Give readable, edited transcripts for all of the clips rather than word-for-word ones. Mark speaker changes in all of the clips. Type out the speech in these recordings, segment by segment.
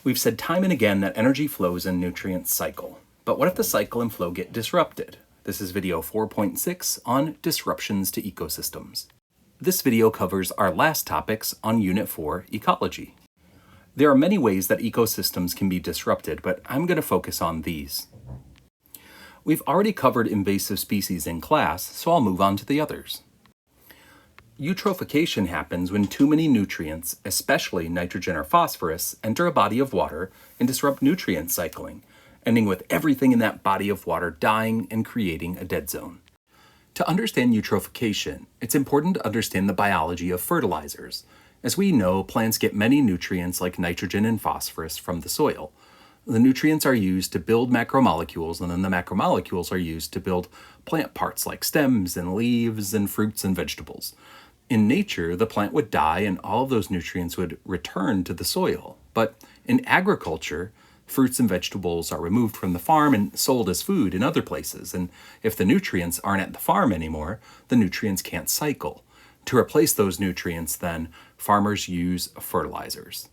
Speaker 1: We've said time and again that energy flows and nutrients cycle. But what if the cycle and flow get disrupted? This is video 4.6 on disruptions to ecosystems. This video covers our last topics on Unit 4, Ecology. There are many ways that ecosystems can be disrupted, but I'm going to focus on these. We've already covered invasive species in class, so I'll move on to the others. Eutrophication happens when too many nutrients, especially nitrogen or phosphorus, enter a body of water and disrupt nutrient cycling, ending with everything in that body of water dying and creating a dead zone. To understand eutrophication, it's important to understand the biology of fertilizers. As we know, plants get many nutrients like nitrogen and phosphorus from the soil. The nutrients are used to build macromolecules, and then the macromolecules are used to build plant parts like stems and leaves and fruits and vegetables. In nature, the plant would die and all of those nutrients would return to the soil. But in agriculture, fruits and vegetables are removed from the farm and sold as food in other places. And if the nutrients aren't at the farm anymore, the nutrients can't cycle. To replace those nutrients, then, farmers use fertilizers.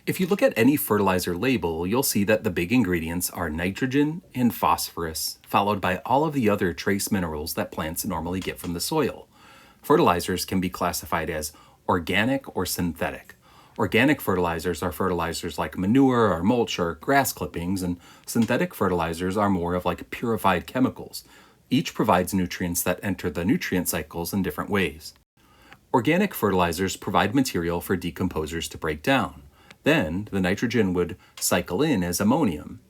Speaker 1: If you look at any fertilizer label, you'll see that the big ingredients are nitrogen and phosphorus, followed by all of the other trace minerals that plants normally get from the soil. Fertilizers can be classified as organic or synthetic. Organic fertilizers are fertilizers like manure or mulch or grass clippings, and synthetic fertilizers are more of like purified chemicals. Each provides nutrients that enter the nutrient cycles in different ways. Organic fertilizers provide material for decomposers to break down. Then, the nitrogen would cycle in as ammonium.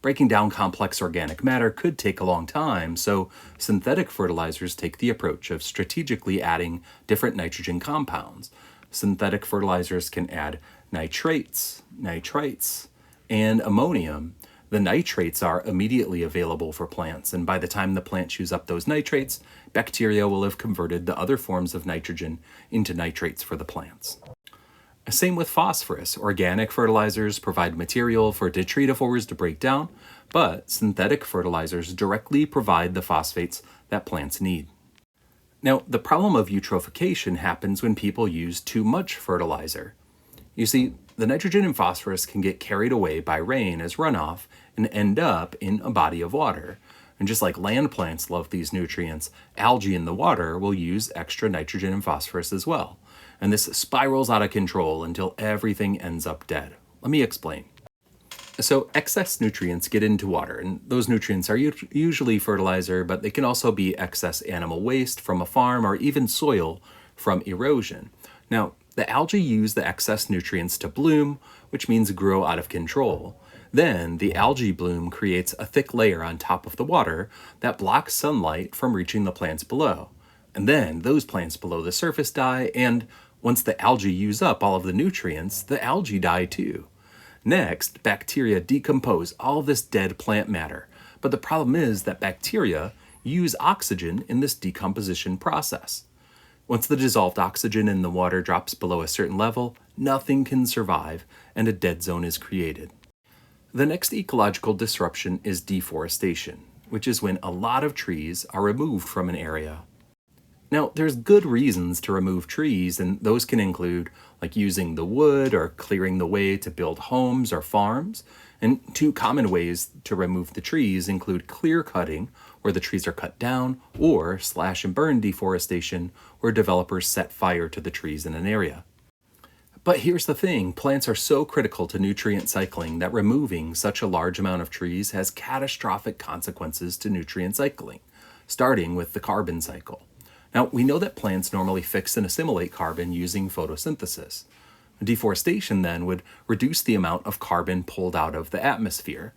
Speaker 1: Breaking down complex organic matter could take a long time, so synthetic fertilizers take the approach of strategically adding different nitrogen compounds. Synthetic fertilizers can add nitrates, nitrites, and ammonium. The nitrates are immediately available for plants, and by the time the plant chews up those nitrates, bacteria will have converted the other forms of nitrogen into nitrates for the plants. Same with phosphorus. Organic fertilizers provide material for detritivores to break down, but synthetic fertilizers directly provide the phosphates that plants need. Now, the problem of eutrophication happens when people use too much fertilizer. You see, the nitrogen and phosphorus can get carried away by rain as runoff and end up in a body of water. And just like land plants love these nutrients, algae in the water will use extra nitrogen and phosphorus as well. And this spirals out of control until everything ends up dead. Let me explain. So excess nutrients get into water, and those nutrients are usually fertilizer, but they can also be excess animal waste from a farm or even soil from erosion. Now, the algae use the excess nutrients to bloom, which means grow out of control. Then, the algae bloom creates a thick layer on top of the water that blocks sunlight from reaching the plants below. And then, those plants below the surface die, and once the algae use up all of the nutrients, the algae die too. Next, bacteria decompose all this dead plant matter. But the problem is that bacteria use oxygen in this decomposition process. Once the dissolved oxygen in the water drops below a certain level, nothing can survive, and a dead zone is created. The next ecological disruption is deforestation, which is when a lot of trees are removed from an area. Now, there's good reasons to remove trees, and those can include like using the wood or clearing the way to build homes or farms. And two common ways to remove the trees include clear cutting, where the trees are cut down, or slash and burn deforestation, where developers set fire to the trees in an area. But here's the thing, plants are so critical to nutrient cycling that removing such a large amount of trees has catastrophic consequences to nutrient cycling, starting with the carbon cycle. Now, we know that plants normally fix and assimilate carbon using photosynthesis. Deforestation then would reduce the amount of carbon pulled out of the atmosphere,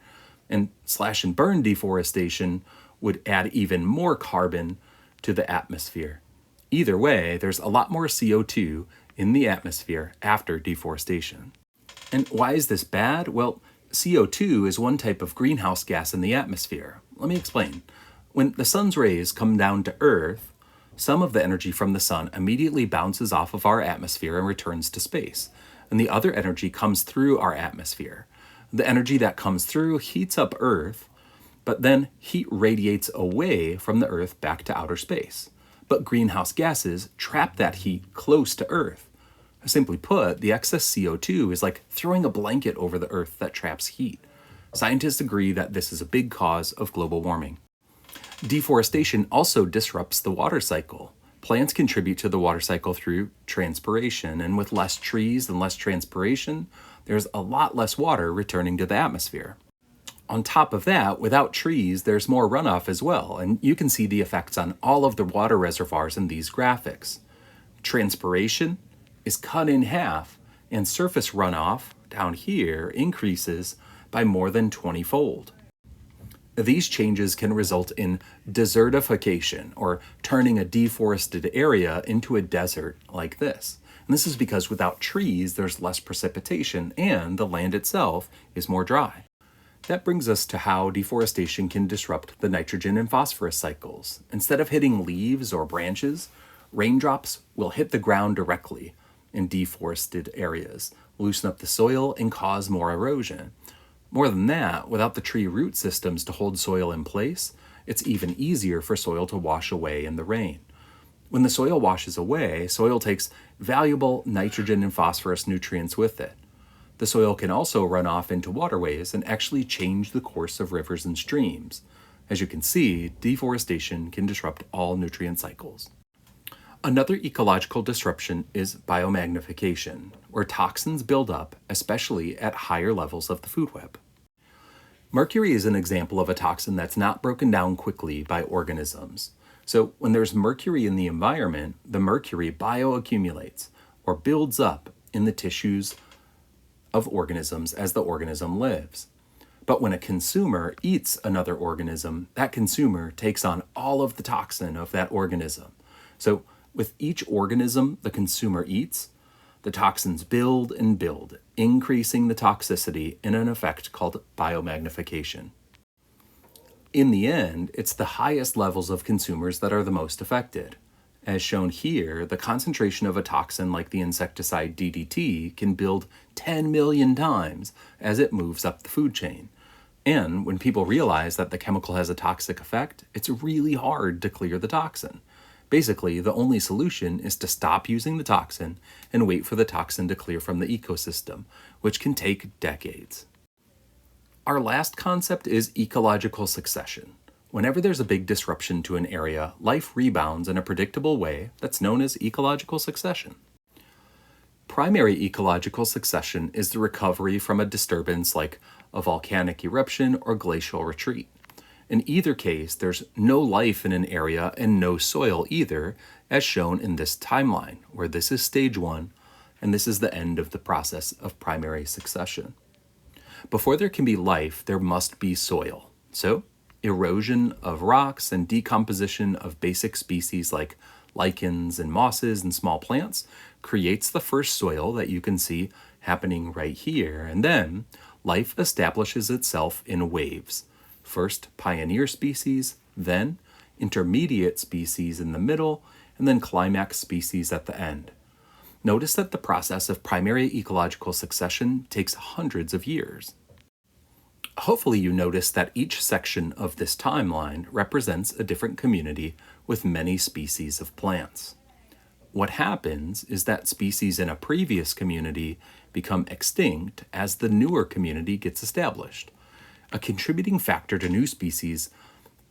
Speaker 1: and slash and burn deforestation would add even more carbon to the atmosphere. Either way, there's a lot more CO2 in the atmosphere after deforestation. And why is this bad? Well, CO2 is one type of greenhouse gas in the atmosphere. Let me explain. When the sun's rays come down to Earth, some of the energy from the sun immediately bounces off of our atmosphere and returns to space, and the other energy comes through our atmosphere. The energy that comes through heats up Earth, but then heat radiates away from the Earth back to outer space. But greenhouse gases trap that heat close to Earth. Simply put, the excess CO2 is like throwing a blanket over the Earth that traps heat. Scientists agree that this is a big cause of global warming. Deforestation also disrupts the water cycle. Plants contribute to the water cycle through transpiration, and with less trees and less transpiration, there's a lot less water returning to the atmosphere. On top of that, without trees, there's more runoff as well, and you can see the effects on all of the water reservoirs in these graphics. Transpiration is cut in half, and surface runoff down here increases by more than 20-fold. These changes can result in desertification, or turning a deforested area into a desert like this. And this is because without trees, there's less precipitation, and the land itself is more dry. That brings us to how deforestation can disrupt the nitrogen and phosphorus cycles. Instead of hitting leaves or branches, raindrops will hit the ground directly in deforested areas, loosen up the soil, and cause more erosion. More than that, without the tree root systems to hold soil in place, it's even easier for soil to wash away in the rain. When the soil washes away, soil takes valuable nitrogen and phosphorus nutrients with it. The soil can also run off into waterways and actually change the course of rivers and streams. As you can see, deforestation can disrupt all nutrient cycles. Another ecological disruption is biomagnification, where toxins build up, especially at higher levels of the food web. Mercury is an example of a toxin that's not broken down quickly by organisms. So when there's mercury in the environment, the mercury bioaccumulates, or builds up in the tissues of organisms as the organism lives. But when a consumer eats another organism, that consumer takes on all of the toxin of that organism. So with each organism the consumer eats, the toxins build and build, increasing the toxicity in an effect called biomagnification. In the end, it's the highest levels of consumers that are the most affected. As shown here, the concentration of a toxin like the insecticide DDT can build 10 million times as it moves up the food chain. And when people realize that the chemical has a toxic effect, it's really hard to clear the toxin. Basically, the only solution is to stop using the toxin and wait for the toxin to clear from the ecosystem, which can take decades. Our last concept is ecological succession. Whenever there's a big disruption to an area, life rebounds in a predictable way that's known as ecological succession. Primary ecological succession is the recovery from a disturbance like a volcanic eruption or glacial retreat. In either case, there's no life in an area and no soil either, as shown in this timeline, where this is stage 1 and this is the end of the process of primary succession. Before there can be life, there must be soil. So, erosion of rocks and decomposition of basic species like lichens and mosses and small plants creates the first soil that you can see happening right here, and then life establishes itself in waves. First pioneer species, then intermediate species in the middle, and then climax species at the end. Notice that the process of primary ecological succession takes hundreds of years. Hopefully you notice that each section of this timeline represents a different community with many species of plants. What happens is that species in a previous community become extinct as the newer community gets established. A contributing factor to new species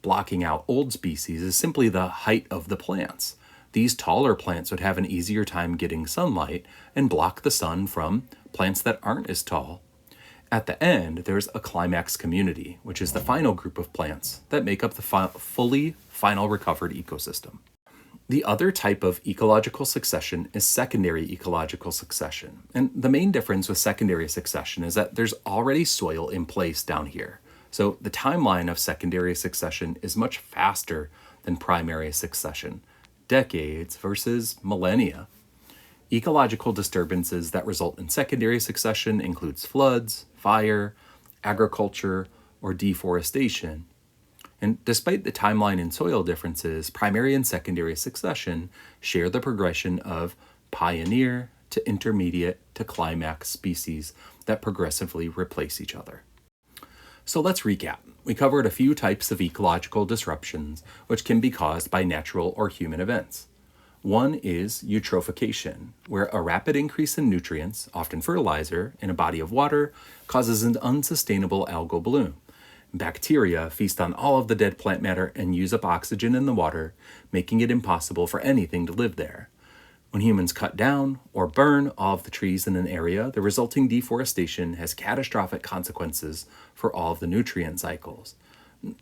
Speaker 1: blocking out old species is simply the height of the plants. These taller plants would have an easier time getting sunlight and block the sun from plants that aren't as tall. At the end, there's a climax community, which is the final group of plants that make up the fully final recovered ecosystem. The other type of ecological succession is secondary ecological succession. And the main difference with secondary succession is that there's already soil in place down here. So the timeline of secondary succession is much faster than primary succession, decades versus millennia. Ecological disturbances that result in secondary succession includes floods, fire, agriculture, or deforestation. And despite the timeline and soil differences, primary and secondary succession share the progression of pioneer to intermediate to climax species that progressively replace each other. So let's recap. We covered a few types of ecological disruptions which can be caused by natural or human events. One is eutrophication, where a rapid increase in nutrients, often fertilizer, in a body of water causes an unsustainable algal bloom. Bacteria feast on all of the dead plant matter and use up oxygen in the water, making it impossible for anything to live there. When humans cut down or burn all of the trees in an area, the resulting deforestation has catastrophic consequences for all of the nutrient cycles.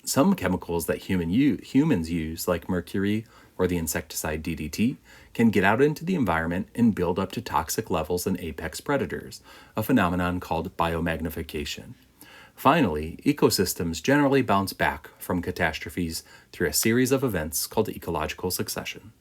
Speaker 1: Some chemicals that humans use, like mercury or the insecticide DDT, can get out into the environment and build up to toxic levels in apex predators, a phenomenon called biomagnification. Finally, ecosystems generally bounce back from catastrophes through a series of events called ecological succession.